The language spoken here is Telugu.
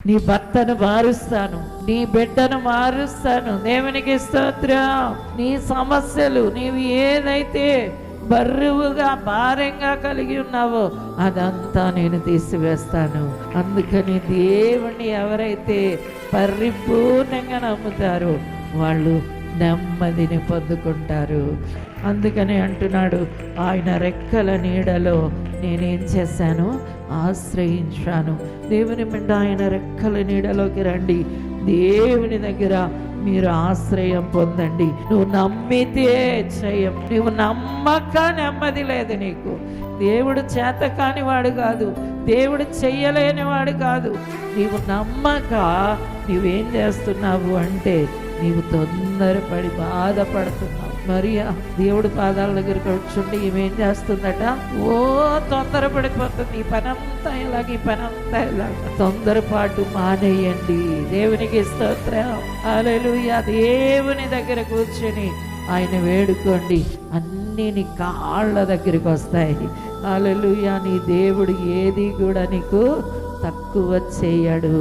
నీ భర్తను మారుస్తాను, నీ బిడ్డను మారుస్తాను. దేవునికి స్తోత్రం. నీ సమస్యలు, నీవు ఏదైతే బరువుగా భారంగా కలిగి ఉన్నావో అదంతా నేను తీసివేస్తాను. అందుకని దేవుణ్ణి ఎవరైతే పరిపూర్ణంగా నమ్ముతారో వాళ్ళు నెమ్మదిని పొందుకుంటారు. అందుకని అంటున్నాడు, ఆయన రెక్కల నీడలో నేనేం చేశాను, ఆశ్రయించాను. దేవుని బిడ్డ, ఆయన రెక్కల నీడలోకి రండి. దేవుని దగ్గర మీరు ఆశ్రయం పొందండి. నువ్వు నమ్మితే జయం. నువ్వు నమ్మక నెమ్మది లేదు నీకు. దేవుడు చేత కాని వాడు కాదు, దేవుడు చెయ్యలేని వాడు కాదు. నీవు నమ్మక నువ్వేం చేస్తున్నావు అంటే నీవు తొందరపడి బాధపడుతున్నావు. మరియా దేవుడు పాదాల దగ్గర కూర్చుండి ఈమెం చేస్తుందట, ఓ తొందరపడిపోతుంది. ఈ పనంతా ఇలాగ, ఈ పనంతా ఇలాగ. తొందరపాటు మానేయండి. దేవునికి స్తోత్రం. హల్లెలూయా. దేవుని దగ్గర కూర్చొని ఆయన వేడుకోండి, అన్నీ నీ కాళ్ళ దగ్గరికి వస్తాయి. హల్లెలూయా. నీ దేవుడు ఏది కూడా నీకు తక్కువ చేయడు.